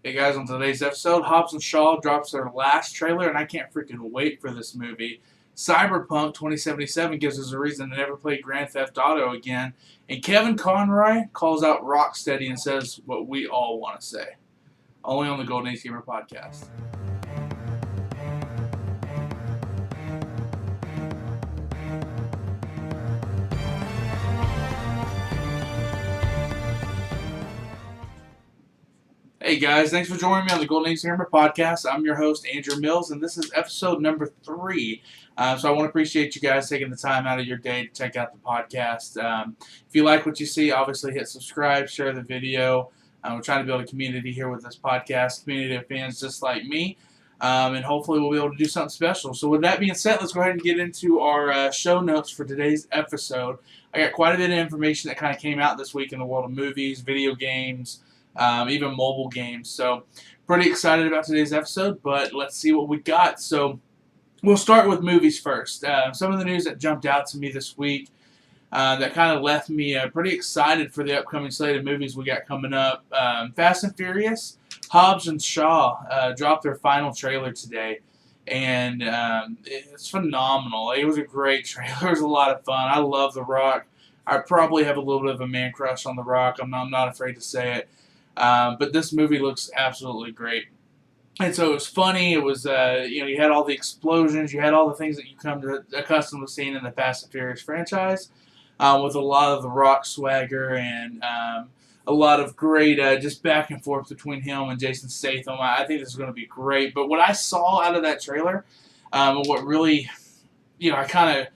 Hey guys, on today's episode, Hobbs and Shaw drops their last trailer, and I can't freaking wait for this movie. Cyberpunk 2077 gives us a reason to never play Grand Theft Auto again, and Kevin Conroy calls out Rocksteady and says what we all want to say. Only on the Golden Age Gamer podcast. Hey guys, thanks for joining me on the Golden Age Gamer podcast. I'm your host, Andrew Mills, and this is episode number 3. So I want to appreciate you guys taking the time out of your day to check out the podcast. If you like what you see, obviously hit subscribe, share the video. We're trying to build a community here with this podcast, community of fans just like me, and hopefully we'll be able to do something special. So with that being said, let's go ahead and get into our show notes for today's episode. I got quite a bit of information that kind of came out this week in the world of movies, video games, even mobile games. So pretty excited about today's episode, but let's see what we got. So we'll start with movies first. Some of the news that jumped out to me this week that kind of left me pretty excited for the upcoming slate of movies we got coming up. Fast and Furious, Hobbs and Shaw dropped their final trailer today, and it's phenomenal. It was a great trailer. It was a lot of fun. I love The Rock. I probably have a little bit of a man crush on The Rock. I'm not afraid to say it. But this movie looks absolutely great. And so it was funny. It was, you had all the explosions. You had all the things that you come to accustomed to seeing in the Fast and Furious franchise, with a lot of The Rock swagger and a lot of great just back and forth between him and Jason Statham. I think this is going to be great. But what I saw out of that trailer, what really, I kind of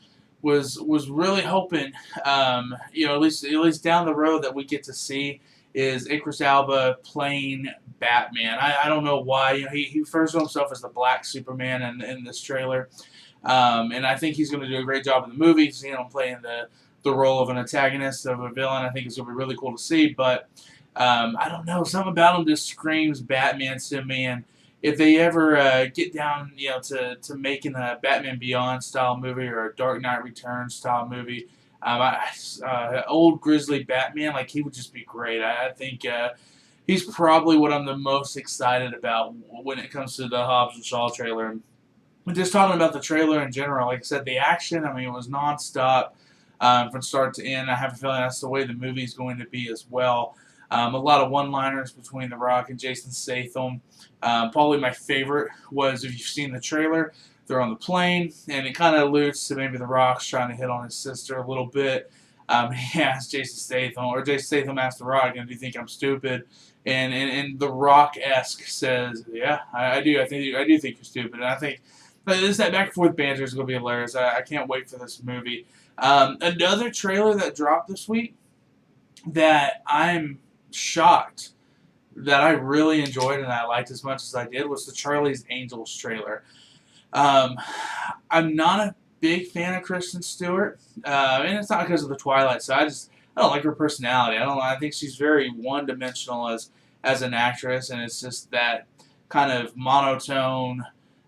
was really hoping, at least down the road that we get to see is Idris Elba playing Batman. I don't know why. He refers to himself as the Black Superman in this trailer. And I think he's going to do a great job in the movie. Seeing him playing the role of an antagonist, of a villain, I think it's going to be really cool to see. But I don't know. Something about him just screams Batman to me. And if they ever get down to making a Batman Beyond style movie or a Dark Knight Returns style movie, old grizzly Batman, he would just be great. I think he's probably what I'm the most excited about when it comes to the Hobbs and Shaw trailer. And just talking about the trailer in general, like I said, the action, it was nonstop from start to end. I have a feeling that's the way the movie's going to be as well. A lot of one-liners between The Rock and Jason Statham. Probably my favorite was, if you've seen the trailer, they're on the plane, and it kind of alludes to maybe The Rock's trying to hit on his sister a little bit. He asked Jason Statham, or Jason Statham asked The Rock, do you think I'm stupid? And The Rock-esque says, yeah, I do. I do think you're stupid. And I think that back and forth banter is going to be hilarious. I can't wait for this movie. Another trailer that dropped this week that I'm shocked that I really enjoyed and I liked as much as I did was the Charlie's Angels trailer. I'm not a big fan of Kristen Stewart, and it's not because of the Twilight. So I don't like her personality. I think she's very one-dimensional as an actress, and it's just that kind of monotone,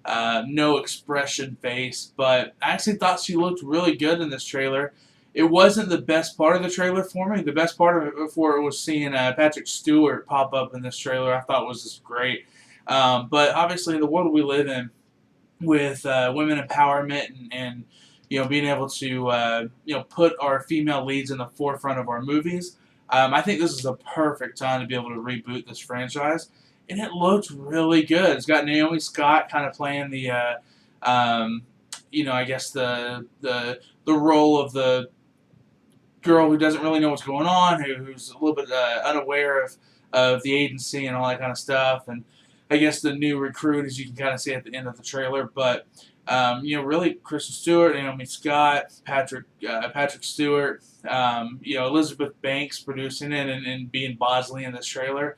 no expression face. But I actually thought she looked really good in this trailer. It wasn't the best part of the trailer for me. The best part of it for it was seeing Patrick Stewart pop up in this trailer. I thought was just great. But obviously, in the world we live in, with women empowerment and being able to put our female leads in the forefront of our movies, I think this is a perfect time to be able to reboot this franchise, and it looks really good. It's got Naomi Scott kind of playing the I guess the role of the girl who doesn't really know what's going on, who's a little bit unaware of the agency and all that kind of stuff, and I guess the new recruit, as you can kind of see at the end of the trailer. But really, Kristen Stewart, Naomi Scott, Patrick Stewart, Elizabeth Banks producing it and being Bosley in this trailer.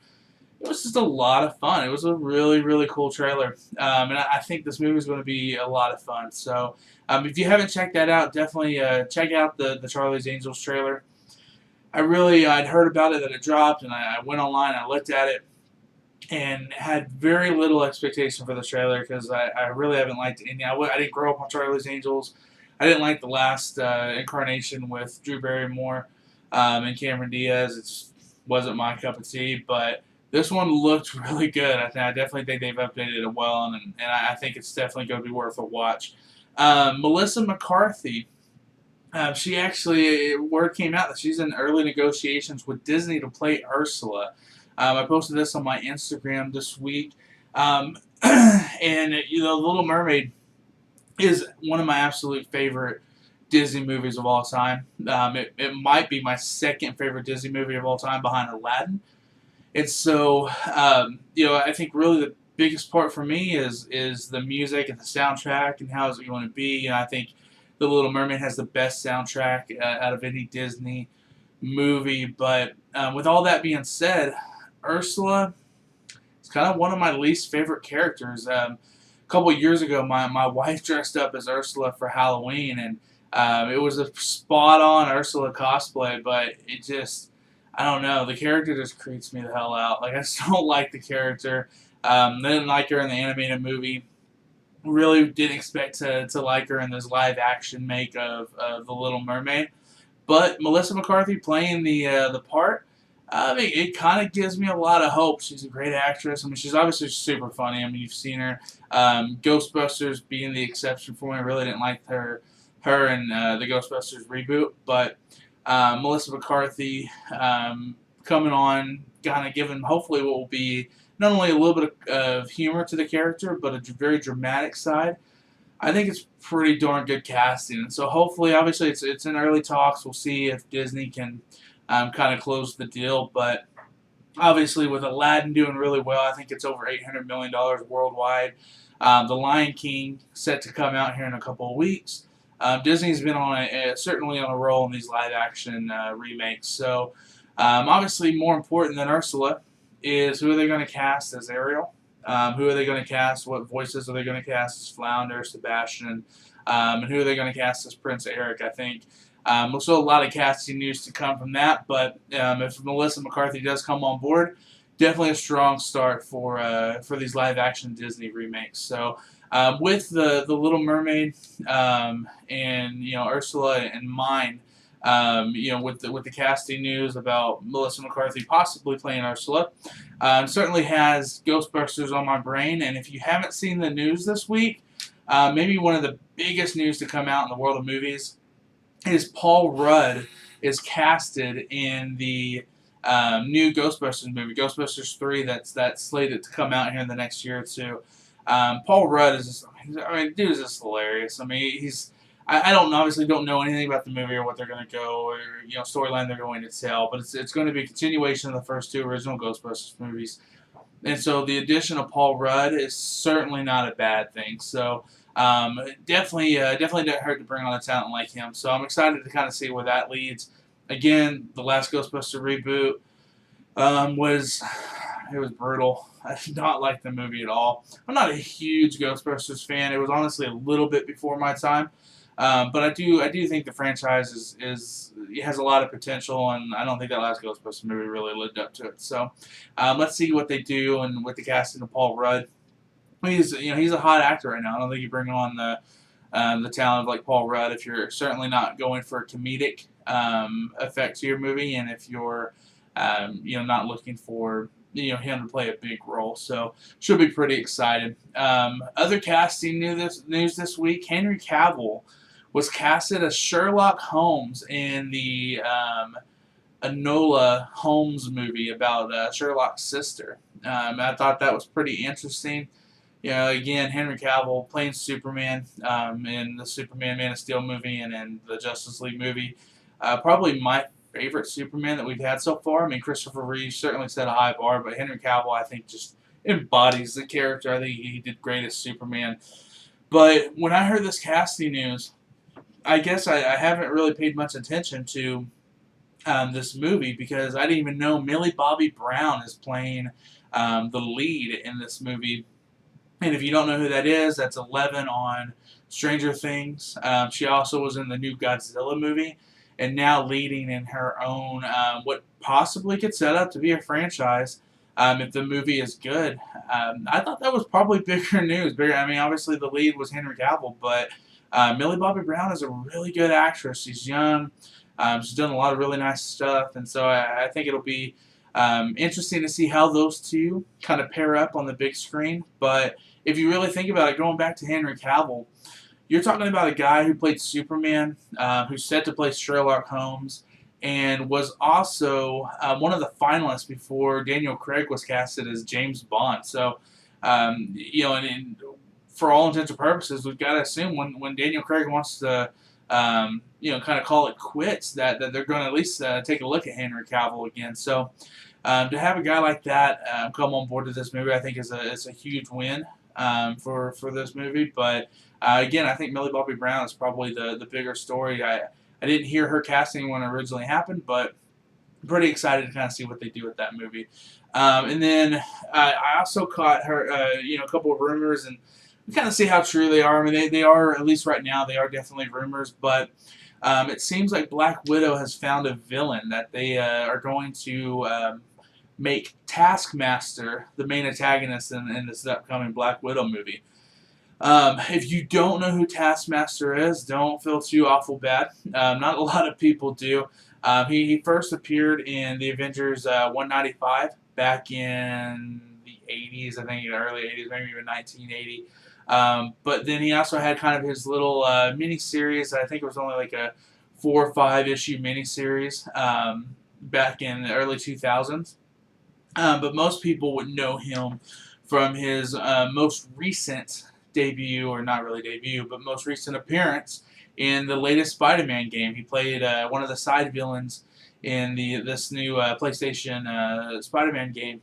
It was just a lot of fun. It was a really, really cool trailer, and I think this movie is going to be a lot of fun. So if you haven't checked that out, definitely check out the Charlie's Angels trailer. I'd heard about it, that it dropped, and I went online, I looked at it, and had very little expectation for the trailer because I really haven't liked any. I didn't grow up on Charlie's Angels. I didn't like the last incarnation with Drew Barrymore and Cameron Diaz. It just wasn't my cup of tea. But This one looked really good. I definitely think they've updated it well, and I think it's definitely going to be worth a watch. Melissa McCarthy, she actually, word came out that she's in early negotiations with Disney to play Ursula. I posted this on my Instagram this week. And, The Little Mermaid is one of my absolute favorite Disney movies of all time. It might be my second favorite Disney movie of all time behind Aladdin. And so, I think really the biggest part for me is the music and the soundtrack and how is it going to be. I think The Little Mermaid has the best soundtrack out of any Disney movie. But with all that being said, Ursula is kind of one of my least favorite characters. A couple of years ago, my wife dressed up as Ursula for Halloween, and it was a spot on Ursula cosplay, but it just, I don't know, the character just creeps me the hell out. Like, I just don't like the character. I didn't like her in the animated movie. Really didn't expect to like her in this live action make of The Little Mermaid. But Melissa McCarthy playing the part, it kind of gives me a lot of hope. She's a great actress. I mean, she's obviously super funny. I mean, you've seen her. Ghostbusters being the exception for me. I really didn't like her in the Ghostbusters reboot. But Melissa McCarthy coming on, kind of giving hopefully what will be not only a little bit of humor to the character, but a very dramatic side. I think it's pretty darn good casting. And so hopefully, obviously, it's in early talks. We'll see if Disney can kind of close the deal. But obviously, with Aladdin doing really well, I think it's over $800 million worldwide. The Lion King set to come out here in a couple of weeks. Disney's been certainly on a roll in these live action remakes. So obviously, more important than Ursula is who are they going to cast as Ariel? Who are they going to cast? What voices are they going to cast as Flounder, Sebastian? And who are they going to cast as Prince Eric, I think. So a lot of casting news to come from that. But if Melissa McCarthy does come on board, definitely a strong start for these live-action Disney remakes. So with the Little Mermaid and Ursula in mind, with the casting news about Melissa McCarthy possibly playing Ursula, certainly has Ghostbusters on my brain. And if you haven't seen the news this week, maybe one of the biggest news to come out in the world of movies is Paul Rudd is casted in the new Ghostbusters movie, Ghostbusters 3, that's slated to come out here in the next year or two. Paul Rudd is just, dude is just hilarious. I mean, I obviously don't know anything about the movie or what they're going to go or storyline they're going to tell, but it's going to be a continuation of the first two original Ghostbusters movies, and so the addition of Paul Rudd is certainly not a bad thing. So definitely didn't hurt to bring on a talent like him. So I'm excited to kind of see where that leads. Again, the last Ghostbuster reboot was brutal. I did not like the movie at all. I'm not a huge Ghostbusters fan. It was honestly a little bit before my time. But I do think the franchise has a lot of potential, and I don't think that last Ghostbusters movie really lived up to it. So let's see what they do, and with the casting of Paul Rudd, he's a hot actor right now. I don't think you bring on the talent of like Paul Rudd if you're certainly not going for a comedic effect to your movie, and if you're not looking for him to play a big role. So should be pretty excited. Other casting news this week: Henry Cavill was casted as Sherlock Holmes in the Enola Holmes movie about Sherlock's sister. I thought that was pretty interesting. Again, Henry Cavill playing Superman in the Superman Man of Steel movie and in the Justice League movie. Probably my favorite Superman that we've had so far. I mean, Christopher Reeve certainly set a high bar, but Henry Cavill, I think, just embodies the character. I think he did great as Superman. But when I heard this casting news, I guess I haven't really paid much attention to this movie because I didn't even know Millie Bobby Brown is playing the lead in this movie. And if you don't know who that is, that's Eleven on Stranger Things. She also was in the new Godzilla movie, and now leading in her own what possibly could set up to be a franchise if the movie is good. I thought that was probably bigger news. Obviously the lead was Henry Cavill, but Millie Bobby Brown is a really good actress. She's young. She's done a lot of really nice stuff, and so I think it'll be Interesting to see how those two kind of pair up on the big screen. But if you really think about it, going back to Henry Cavill, you're talking about a guy who played Superman, who's set to play Sherlock Holmes, and was also one of the finalists before Daniel Craig was casted as James Bond. So, and for all intents and purposes, we've got to assume when Daniel Craig wants to, kind of call it quits, that they're going to at least take a look at Henry Cavill again. So, to have a guy like that come on board to this movie, I think is a huge win for this movie. But again, I think Millie Bobby Brown is probably the bigger story. I didn't hear her casting when it originally happened, but I'm pretty excited to kind of see what they do with that movie. And then I also caught her, a couple of rumors, and we kind of see how true they are. I mean, they are, at least right now, they are definitely rumors, but it seems like Black Widow has found a villain that they are going to make Taskmaster the main antagonist in this upcoming Black Widow movie. If you don't know who Taskmaster is, don't feel too awful bad. Not a lot of people do. He first appeared in the Avengers 195 back in the 80s, I think, early 80s, maybe even 1980. But then he also had kind of his little mini-series. I think it was only like a 4 or 5 issue mini-series back in the early 2000s. But most people would know him from his most recent debut, or not really debut, but most recent appearance in the latest Spider-Man game. He played one of the side villains in this new PlayStation Spider-Man game.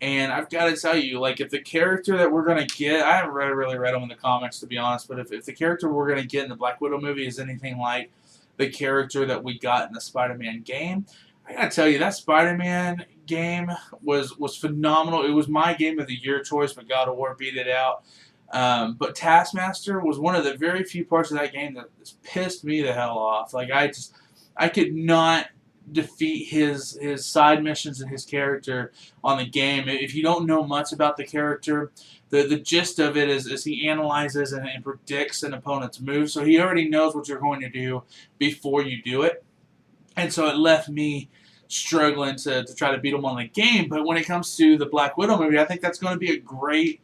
And I've got to tell you, like, if the character that we're going to get, I haven't really read them in the comics, to be honest, but if the character we're going to get in the Black Widow movie is anything like the character that we got in the Spider-Man game, I got to tell you, that Spider-Man game was phenomenal. It was my game of the year choice, but God of War beat it out. But Taskmaster was one of the very few parts of that game that just pissed me the hell off. Like, I could not defeat his side missions and his character on the game. If you don't know much about the character, the gist of it is he analyzes and predicts an opponent's move, so he already knows what you're going to do before you do it. And so it left me struggling to try to beat him on the game. But when it comes to the Black Widow movie, I think that's going to be a great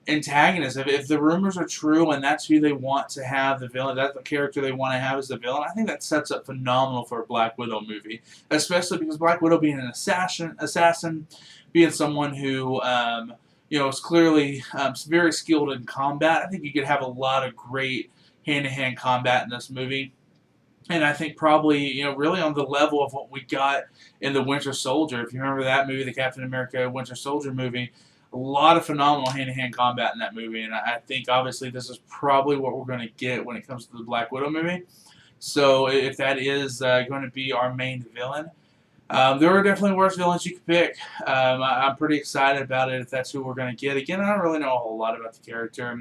antagonist. If the rumors are true and that's who they want to have the villain, that's the character they want to have as the villain, I think that sets up phenomenal for a Black Widow movie, especially because Black Widow being an assassin, being someone who is clearly very skilled in combat. I think you could have a lot of great hand-to-hand combat in this movie. And I think probably, really on the level of what we got in the Winter Soldier. If you remember that movie, the Captain America Winter Soldier movie, a lot of phenomenal hand-to-hand combat in that movie, and I think obviously this is probably what we're going to get when it comes to the Black Widow movie. So if that is going to be our main villain, there are definitely worse villains you could pick. I'm pretty excited about it if that's who we're going to get. Again, I don't really know a whole lot about the character.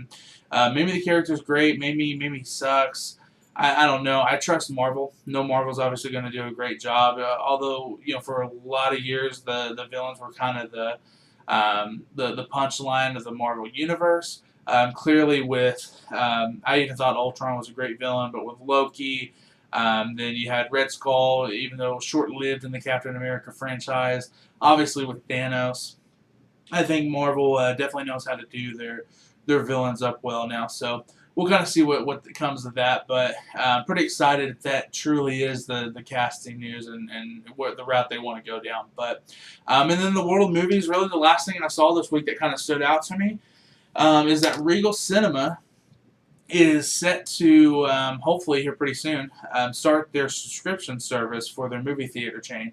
Maybe the character's great, maybe he sucks. I don't know. I trust Marvel. No, Marvel's obviously going to do a great job. Although, for a lot of years, the villains were kind of the punchline of the Marvel Universe. Clearly with, I even thought Ultron was a great villain, but with Loki, then you had Red Skull, even though short-lived in the Captain America franchise. Obviously with Thanos, I think Marvel definitely knows how to do their villains up well now. So we'll kind of see what comes of that, but I'm pretty excited if that truly is the casting news and what the route they want to go down. But and then the world of movies, really the last thing I saw this week that kind of stood out to me is that Regal Cinema is set to, hopefully here pretty soon, start their subscription service for their movie theater chain.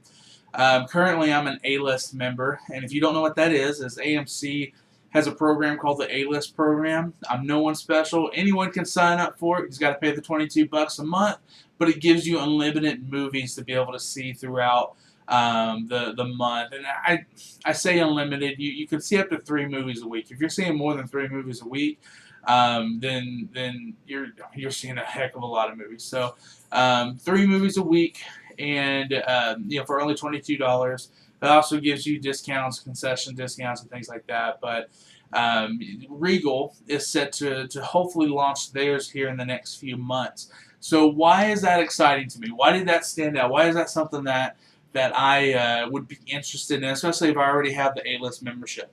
Currently, I'm an A-list member, and if you don't know what that is AMC has a program called the A-List program. I'm no one special. Anyone can sign up for it. You've got to pay the $22 a month, but it gives you unlimited movies to be able to see throughout the month. And I say unlimited. You can see up to 3 movies a week. If you're seeing more than 3 movies a week, then you're seeing a heck of a lot of movies. So 3 movies a week, and for only $22. It also gives you discounts, concession discounts, and things like that. But Regal is set to hopefully launch theirs here in the next few months. So why is that exciting to me? Why did that stand out? Why is that something that that I would be interested in, especially if I already have the A-list membership.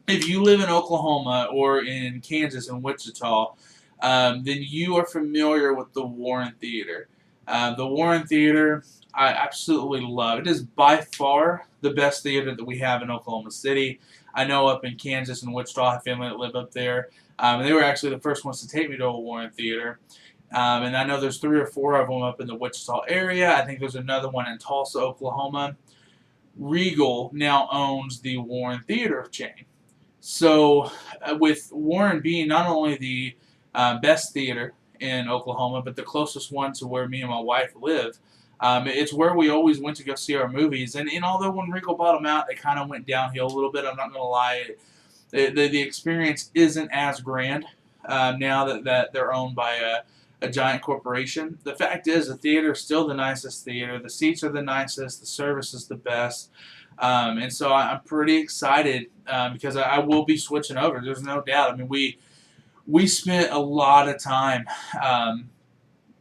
If you live in Oklahoma or in Kansas and Wichita, then you are familiar with the Warren Theater. The Warren Theater, I absolutely love. It is by far the best theater that we have in Oklahoma City. I know up in Kansas and Wichita, I have family that live up there. And they were actually the first ones to take me to a Warren Theater. And I know there's 3 or 4 of them up in the Wichita area. I think there's another one in Tulsa, Oklahoma. Regal now owns the Warren Theater chain. So, with Warren being not only the best theater in Oklahoma, but the closest one to where me and my wife live, it's where we always went to go see our movies. And although when Regal bought them out, they kind of went downhill a little bit, I'm not going to lie. The experience isn't as grand now that they're owned by a giant corporation. The fact is, the theater is still the nicest theater. The seats are the nicest. The service is the best. And so I'm pretty excited because I will be switching over. There's no doubt. I mean, we spent a lot of time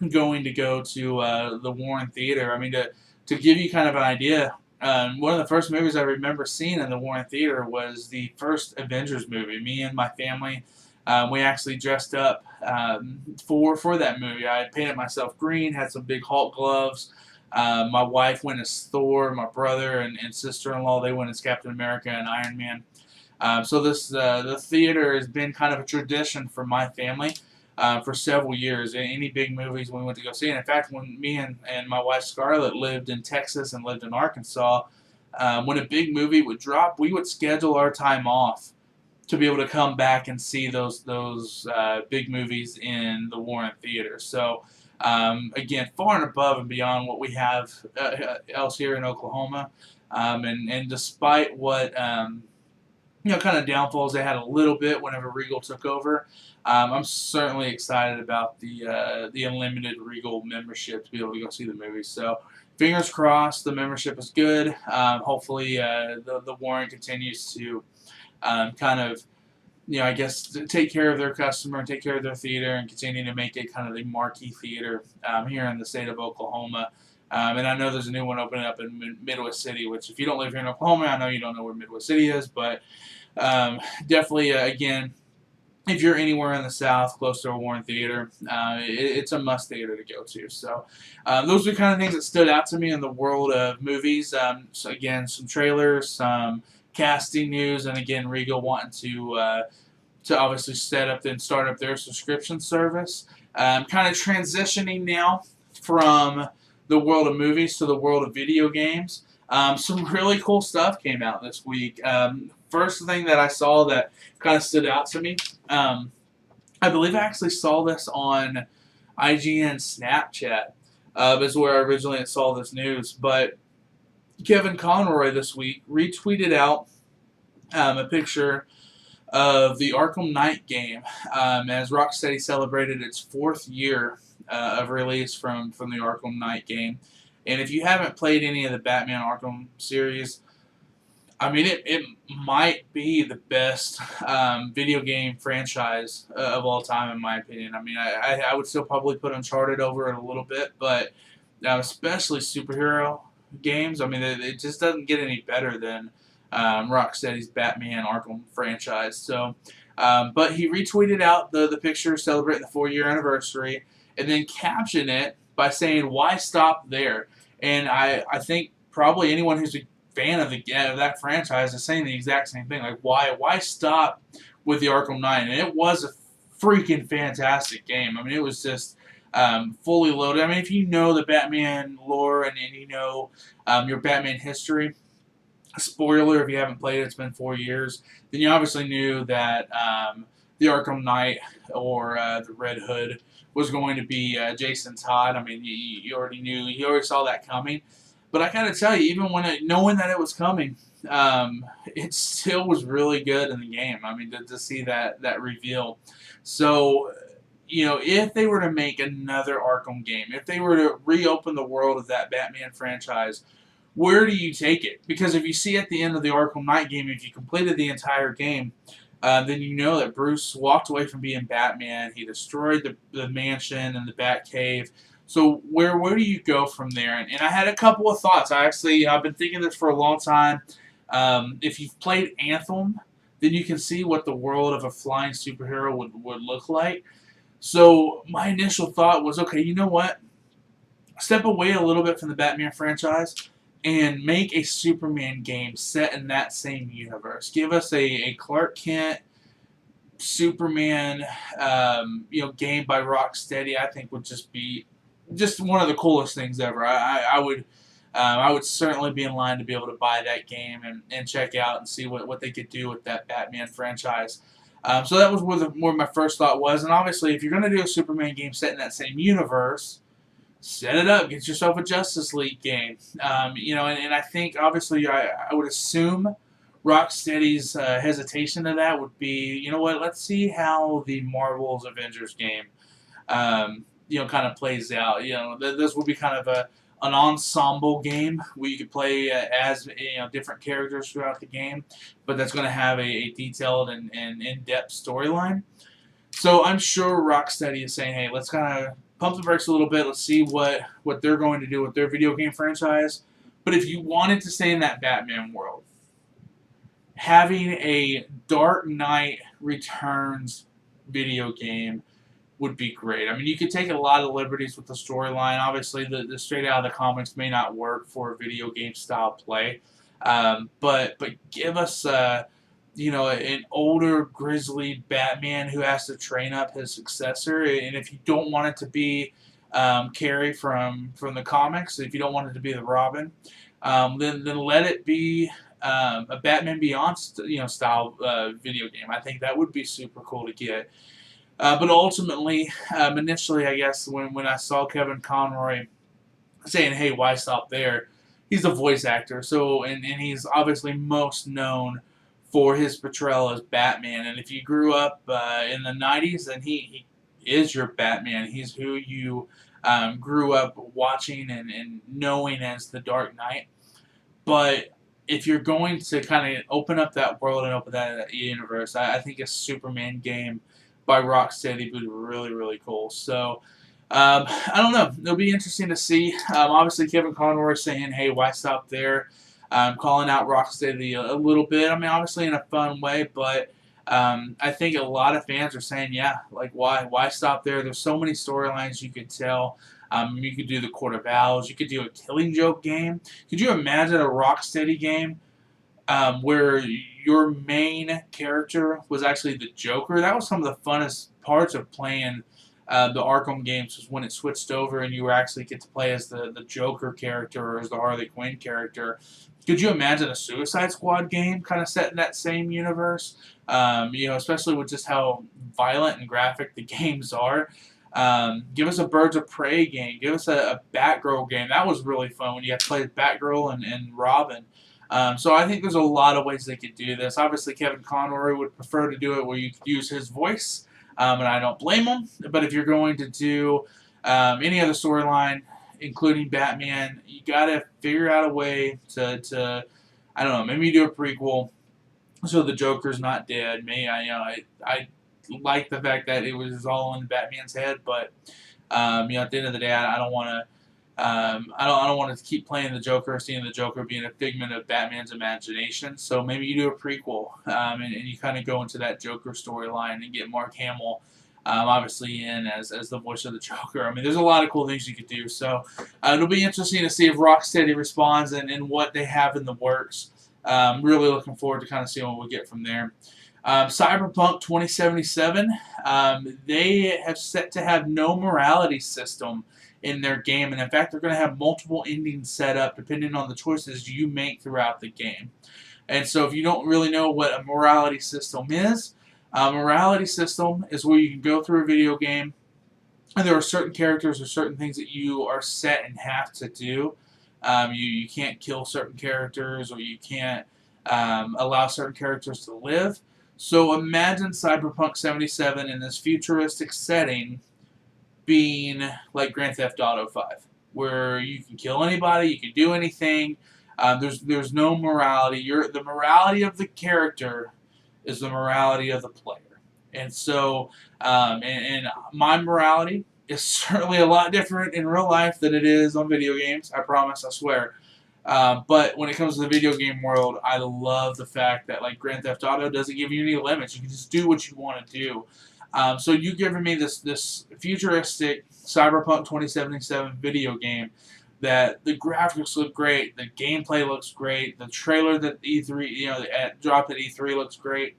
going to go to the Warren Theater. I mean, to give you kind of an idea, one of the first movies I remember seeing in the Warren Theater was the first Avengers movie. Me and my family, we actually dressed up for that movie. I painted myself green, had some big Hulk gloves. My wife went as Thor. My brother and sister-in-law, they went as Captain America and Iron Man. So the theater has been kind of a tradition for my family for several years. Any big movies we went to go see. And in fact, when me and my wife Scarlett lived in Texas and lived in Arkansas, when a big movie would drop, we would schedule our time off to be able to come back and see those big movies in the Warren Theater. So, again, far and above and beyond what we have else here in Oklahoma. And despite what kind of downfalls they had a little bit whenever Regal took over, I'm certainly excited about the unlimited Regal membership to be able to go see the movies. So, fingers crossed, the membership is good. Hopefully, the Warren continues to kind of, I guess, take care of their customer, take care of their theater, and continue to make it kind of the marquee theater here in the state of Oklahoma. And I know there's a new one opening up in Midwest City, which if you don't live here in Oklahoma, I know you don't know where Midwest City is, but definitely, again, if you're anywhere in the South close to a Warren Theater, it's a must theater to go to. So those are the kind of things that stood out to me in the world of movies. So again, some trailers, some casting news, and again, Regal wanting to obviously start up their subscription service. Kind of transitioning now from the world of movies to the world of video games. Some really cool stuff came out this week. First thing that I saw that kind of stood out to me, I believe I actually saw this on IGN Snapchat, is where I originally saw this news, but Kevin Conroy this week retweeted out a picture of the Arkham Knight game as Rocksteady celebrated its 4th year of release from the Arkham Knight game. And if you haven't played any of the Batman Arkham series, I mean, it might be the best video game franchise of all time, in my opinion. I mean, I would still probably put Uncharted over it a little bit, but especially superhero games, I mean, it just doesn't get any better than Rocksteady's Batman Arkham franchise. So, but he retweeted out the picture celebrating the 4-year anniversary, and then captioned it by saying, "Why stop there?" And I think probably anyone who's a fan of that franchise is saying the exact same thing. Like, why stop with the Arkham Knight? And it was a freaking fantastic game. I mean, it was just fully loaded. I mean, if you know the Batman lore and you know your Batman history, spoiler if you haven't played it, it's been 4 years, then you obviously knew that the Arkham Knight or the Red Hood was going to be Jason Todd. I mean, you already knew, you already saw that coming. But I gotta tell you, even knowing that it was coming, it still was really good in the game. I mean, to see that reveal. So, if they were to make another Arkham game, if they were to reopen the world of that Batman franchise, where do you take it? Because if you see at the end of the Arkham Knight game, if you completed the entire game, then you know that Bruce walked away from being Batman. He destroyed the mansion and the Batcave So where do you go from there? And I had a couple of thoughts. I've been thinking this for a long time. If you've played Anthem, then you can see what the world of a flying superhero would look like. So my initial thought was, okay, you know what? Step away a little bit from the Batman franchise and make a Superman game set in that same universe. Give us a Clark Kent Superman, game by Rocksteady. I think would just be just one of the coolest things ever. I would certainly be in line to be able to buy that game and check out and see what they could do with that Batman franchise. So that was where my first thought was. And obviously, if you're going to do a Superman game set in that same universe, set it up. Get yourself a Justice League game. And I think, obviously, I would assume Rocksteady's hesitation to that would be, you know what, let's see how the Marvel's Avengers game, kind of plays out. This will be kind of an ensemble game where you could play as different characters throughout the game, but that's going to have a detailed and in-depth storyline. So I'm sure Rocksteady is saying, hey, let's kind of pump the brakes a little bit. Let's see what they're going to do with their video game franchise. But if you wanted to stay in that Batman world, having a Dark Knight Returns video game would be great. I mean, you could take a lot of liberties with the storyline. Obviously, the straight out of the comics may not work for a video game style play, but give us an older, grisly Batman who has to train up his successor. And if you don't want it to be Carrie from the comics, if you don't want it to be the Robin, then let it be a Batman Beyond style video game. I think that would be super cool to get. But ultimately, initially, I guess when I saw Kevin Conroy saying, "Hey, why stop there?" He's a voice actor, so and he's obviously most known for his portrayal as Batman. And if you grew up in the '90s, then he is your Batman. He's who you grew up watching and knowing as the Dark Knight. But if you're going to kind of open up that world and open that universe, I think a Superman game by Rocksteady would be really, really cool. So, I don't know. It'll be interesting to see. Obviously, Kevin Conroy saying, hey, why stop there? Calling out Rocksteady a little bit. I mean, obviously in a fun way, but I think a lot of fans are saying, yeah, like, why stop there? There's so many storylines you could tell. You could do the Court of Owls. You could do a Killing Joke game. Could you imagine a Rocksteady game where your main character was actually the Joker? That was some of the funnest parts of playing the Arkham games, was when it switched over and you actually get to play as the Joker character or as the Harley Quinn character. Could you imagine a Suicide Squad game kind of set in that same universe? Especially with just how violent and graphic the games are. Give us a Birds of Prey game. Give us a Batgirl game. That was really fun when you got to play with Batgirl and Robin. So I think there's a lot of ways they could do this. Obviously, Kevin Conroy would prefer to do it where you could use his voice, and I don't blame him. But if you're going to do any other storyline, including Batman, you got to figure out a way to I don't know, maybe you do a prequel so the Joker's not dead. I like the fact that it was all in Batman's head, but at the end of the day, I don't want to. I don't want to keep playing the Joker, seeing the Joker being a figment of Batman's imagination. So maybe you do a prequel, and you kind of go into that Joker storyline and get Mark Hamill, obviously in as the voice of the Joker. I mean, there's a lot of cool things you could do. So it'll be interesting to see if Rocksteady responds and what they have in the works. Really looking forward to kind of seeing what we get from there. Cyberpunk 2077, they have set to have no morality system in their game, and in fact, they're going to have multiple endings set up depending on the choices you make throughout the game. And so, if you don't really know what a morality system is, a morality system is where you can go through a video game, and there are certain characters or certain things that you are set and have to do. You can't kill certain characters, or you can't allow certain characters to live. So imagine Cyberpunk 77 in this futuristic setting being like Grand Theft Auto 5, where you can kill anybody, you can do anything. There's no morality. The morality of the character is the morality of the player. And so, and my morality is certainly a lot different in real life than it is on video games. I promise, I swear. But when it comes to the video game world, I love the fact that like Grand Theft Auto doesn't give you any limits. You can just do what you want to do. So you giving me this futuristic Cyberpunk 2077 video game that the graphics look great, the gameplay looks great, the trailer that E3 dropped at E3 looks great,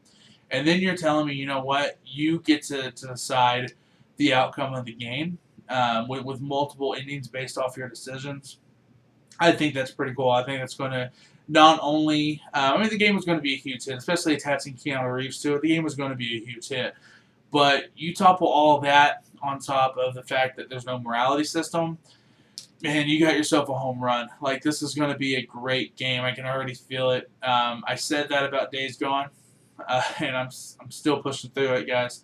and then you're telling me, you know what, you get to decide the outcome of the game with multiple endings based off your decisions. I think that's pretty cool. I think that's going to not only, the game was going to be a huge hit, especially attaching Keanu Reeves to it. The game was going to be a huge hit. But you topple all that on top of the fact that there's no morality system, man, you got yourself a home run. Like, this is going to be a great game. I can already feel it. I said that about Days Gone, and I'm still pushing through it, guys.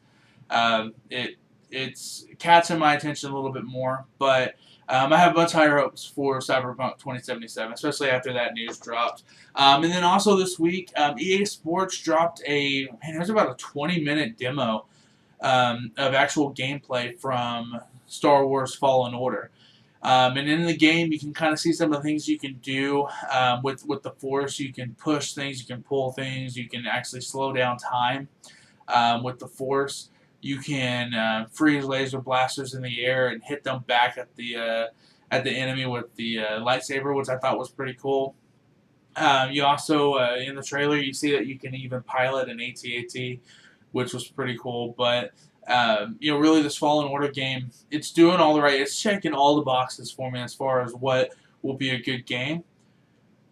It's catching my attention a little bit more, but I have much higher hopes for Cyberpunk 2077, especially after that news dropped. And then also this week, EA Sports dropped it was about a 20-minute demo of actual gameplay from Star Wars Fallen Order. And in the game, you can kind of see some of the things you can do with the Force. You can push things, you can pull things, you can actually slow down time with the Force. You can freeze laser blasters in the air and hit them back at the enemy with the lightsaber, which I thought was pretty cool. You also in the trailer you see that you can even pilot an AT-AT, which was pretty cool. But really this Fallen Order game, it's doing all the right. It's checking all the boxes for me as far as what will be a good game.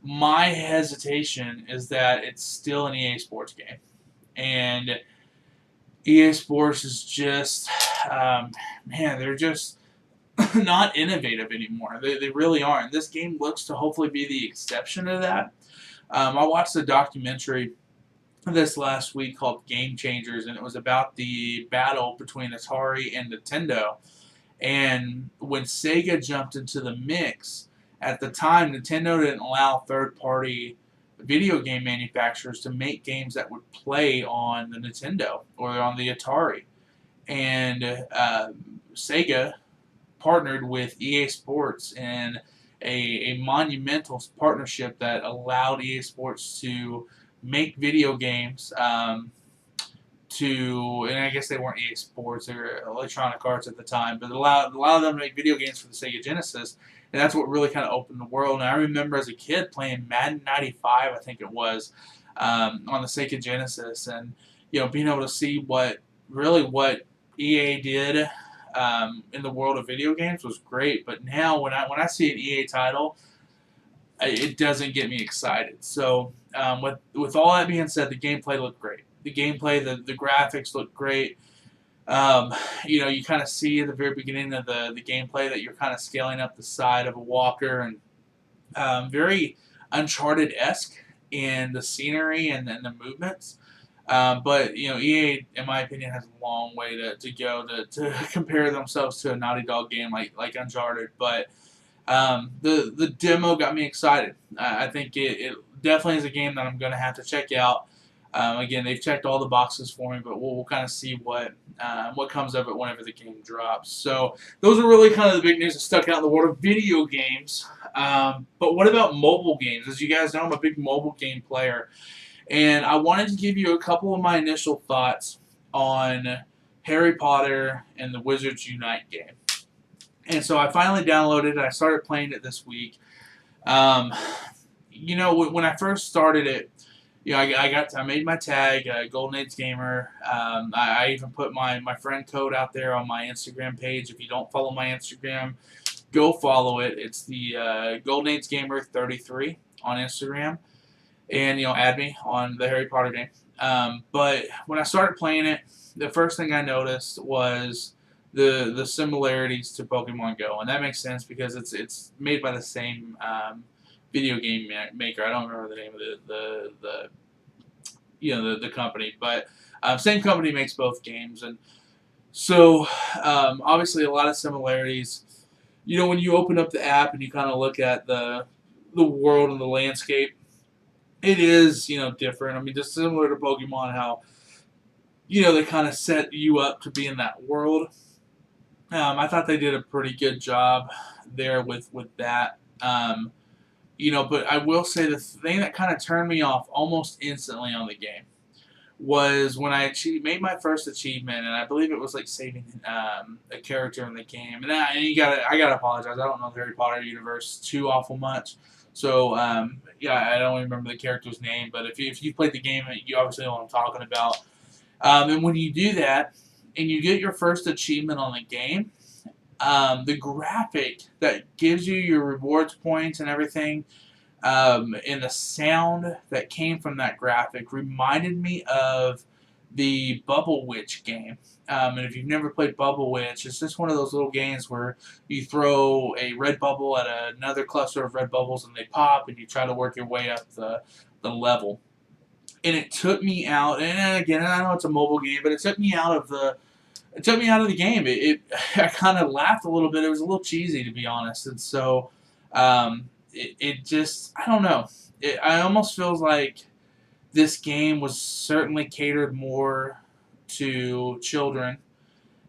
My hesitation is that it's still an EA Sports game, and EA Sports is just, they're just not innovative anymore. They really aren't. This game looks to hopefully be the exception to that. I watched a documentary this last week called Game Changers, and it was about the battle between Atari and Nintendo. And when Sega jumped into the mix, at the time, Nintendo didn't allow third-party video game manufacturers to make games that would play on the Nintendo or on the Atari. And Sega partnered with EA Sports in a monumental partnership that allowed EA Sports to make video games and I guess they weren't EA Sports, they were Electronic Arts at the time, but allowed them to make video games for the Sega Genesis, and that's what really kind of opened the world. And I remember as a kid playing Madden 95, I think it was, on the Sega Genesis, and being able to see what EA did in the world of video games was great. But now when I see an EA title, it doesn't get me excited. So with all that being said, the gameplay looked great. The gameplay, the graphics look great. You kind of see at the very beginning of the gameplay that you're kind of scaling up the side of a walker, and very Uncharted-esque in the scenery and the movements. But EA, in my opinion, has a long way to go to compare themselves to a Naughty Dog game like Uncharted. But the demo got me excited. I think it definitely is a game that I'm going to have to check out. Again, they've checked all the boxes for me, but we'll kind of see what comes of it whenever the game drops. So those are really kind of the big news that stuck out in the world of video games. But what about mobile games? As you guys know, I'm a big mobile game player, and I wanted to give you a couple of my initial thoughts on Harry Potter and the Wizards Unite game. And so I finally downloaded it. I started playing it this week. When I first started it, I made my tag, Golden Age Gamer. I even put my friend code out there on my Instagram page. If you don't follow my Instagram, go follow it. It's the Golden Age Gamer 33 on Instagram, and add me on the Harry Potter game. But when I started playing it, the first thing I noticed was the similarities to Pokemon Go, and that makes sense because it's made by the same video game maker. I don't remember the name of the company, but same company makes both games, and so obviously a lot of similarities. When you open up the app and you kind of look at the world and the landscape, it is different. I mean, just similar to Pokemon, how they kind of set you up to be in that world. I thought they did a pretty good job there with that. But I will say the thing that kind of turned me off almost instantly on the game was when I made my first achievement, and I believe it was like saving a character in the game. I gotta apologize. I don't know the Harry Potter universe too awful much, so yeah, I don't remember the character's name. But if you played the game, you obviously know what I'm talking about. And when you do that, and you get your first achievement on the game, the graphic that gives you your rewards points and everything, and the sound that came from that graphic reminded me of the Bubble Witch game. And if you've never played Bubble Witch, it's just one of those little games where you throw a red bubble at another cluster of red bubbles and they pop, and you try to work your way up the level. And it took me out, and again, I know it's a mobile game, but it took me out of the game. I kind of laughed a little bit. It was a little cheesy, to be honest, and so it just, I don't know. I almost feels like this game was certainly catered more to children,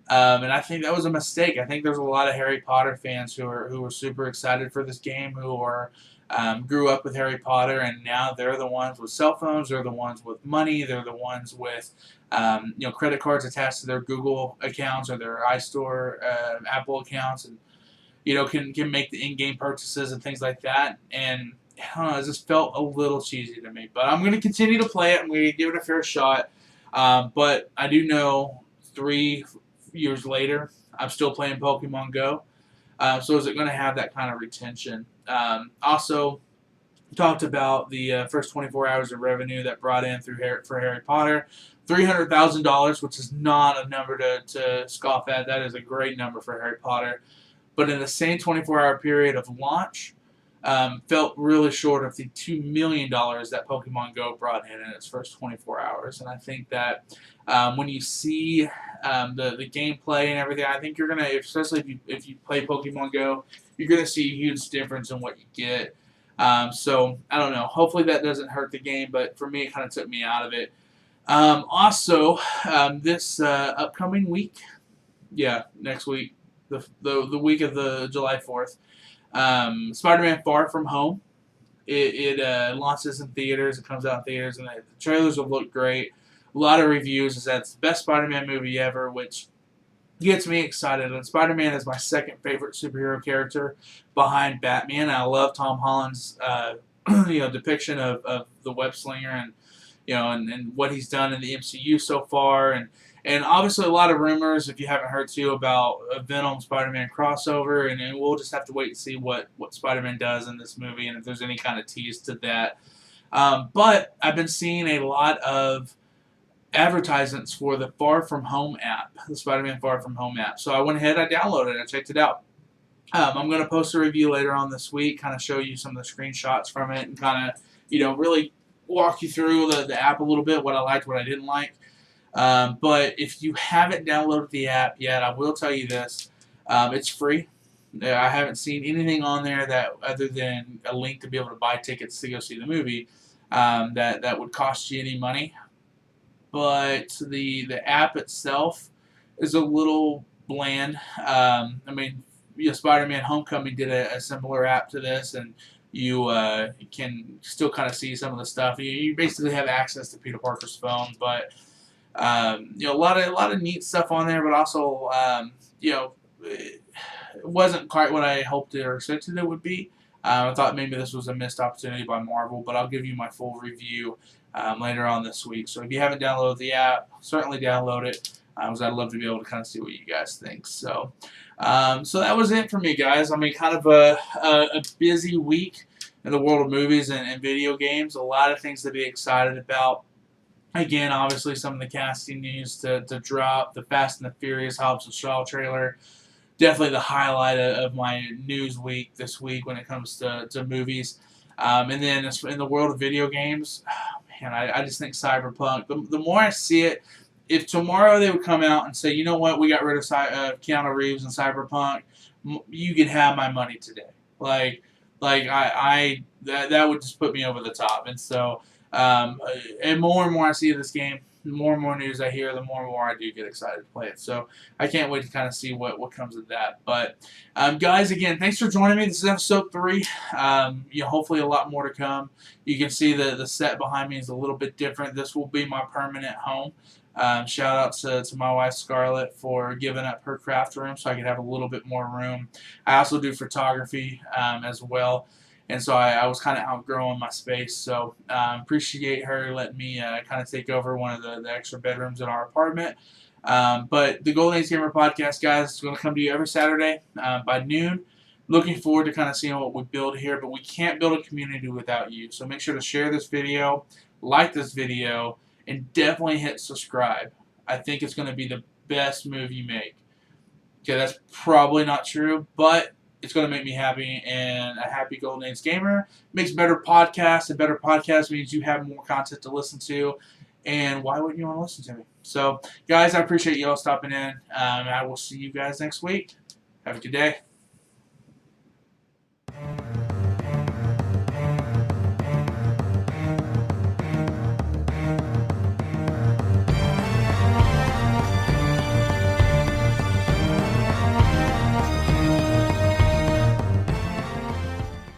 and I think that was a mistake. I think there's a lot of Harry Potter fans who are super excited for this game, who are grew up with Harry Potter, and now they're the ones with cell phones. They're the ones with money. They're the ones with credit cards attached to their Google accounts or their iStore Apple accounts, and can make the in-game purchases and things like that. And I don't know, it just felt a little cheesy to me. But I'm going to continue to play it. I'm going to give it a fair shot. But I do know 3 years later, I'm still playing Pokemon Go. So is it going to have that kind of retention? Also, talked about the first 24 hours of revenue that brought in for Harry Potter. $300,000, which is not a number to scoff at. That is a great number for Harry Potter. But in the same 24-hour period of launch, felt really short of the $2 million that Pokemon Go brought in its first 24 hours. And I think that when you see the gameplay and everything, I think you're going to, especially if you play Pokemon Go, you're going to see a huge difference in what you get. So, I don't know. Hopefully that doesn't hurt the game, but for me, it kind of took me out of it. Also, this upcoming week, next week, the week of the July 4th, Spider-Man Far From Home. It launches in theaters. It comes out in theaters, and the trailers will look great. A lot of reviews is that it's the best Spider-Man movie ever, which gets me excited. And Spider-Man is my second favorite superhero character behind Batman. I love Tom Holland's depiction of the web slinger and what he's done in the MCU so far, and obviously a lot of rumors, if you haven't heard too, about a Venom Spider-Man crossover, and we'll just have to wait and see what Spider-Man does in this movie and if there's any kind of tease to that. But I've been seeing a lot of advertisements for the Far From Home app, the Spider-Man Far From Home app. So I went ahead, I downloaded it, I checked it out. I'm going to post a review later on this week, kind of show you some of the screenshots from it, and kind of, really walk you through the app a little bit, what I liked, what I didn't like. But if you haven't downloaded the app yet, I will tell you this. It's free. I haven't seen anything on there that other than a link to be able to buy tickets to go see the movie that would cost you any money. But the app itself is a little bland. Spider-Man Homecoming did a similar app to this, and you can still kind of see some of the stuff. You basically have access to Peter Parker's phone, but a lot of neat stuff on there. But also, it wasn't quite what I hoped or expected it would be. I thought maybe this was a missed opportunity by Marvel, but I'll give you my full review later on this week. So if you haven't downloaded the app, certainly download it, because I'd love to be able to kind of see what you guys think. So that was it for me, guys. I mean, kind of a busy week in the world of movies and video games. A lot of things to be excited about. Again, obviously, some of the casting news to drop. The Fast and the Furious Hobbs and Shaw trailer. Definitely the highlight of my news week this week when it comes to movies. And then in the world of video games, I just think Cyberpunk. The more I see it, if tomorrow they would come out and say, you know what, we got rid of Keanu Reeves and Cyberpunk, you can have my money today. That would just put me over the top. And so And more I see of this game, the more and more news I hear, the more and more I do get excited to play it. So I can't wait to kind of see what comes of that. But guys, again, thanks for joining me. This is episode 3. Hopefully a lot more to come. You can see the set behind me is a little bit different. This will be my permanent home. Shout out to my wife Scarlett for giving up her craft room so I could have a little bit more room. I also do photography as well. And so I was kind of outgrowing my space. So appreciate her letting me kind of take over one of the extra bedrooms in our apartment. But the Golden Age Gamer Podcast, guys, is going to come to you every Saturday by noon. Looking forward to kind of seeing what we build here. But we can't build a community without you. So make sure to share this video, like this video, and definitely hit subscribe. I think it's going to be the best move you make. Okay, that's probably not true, but it's going to make me happy, and a happy Golden Age Gamer makes better podcasts, and better podcasts means you have more content to listen to, and why wouldn't you want to listen to me? So, guys, I appreciate you all stopping in. I will see you guys next week. Have a good day.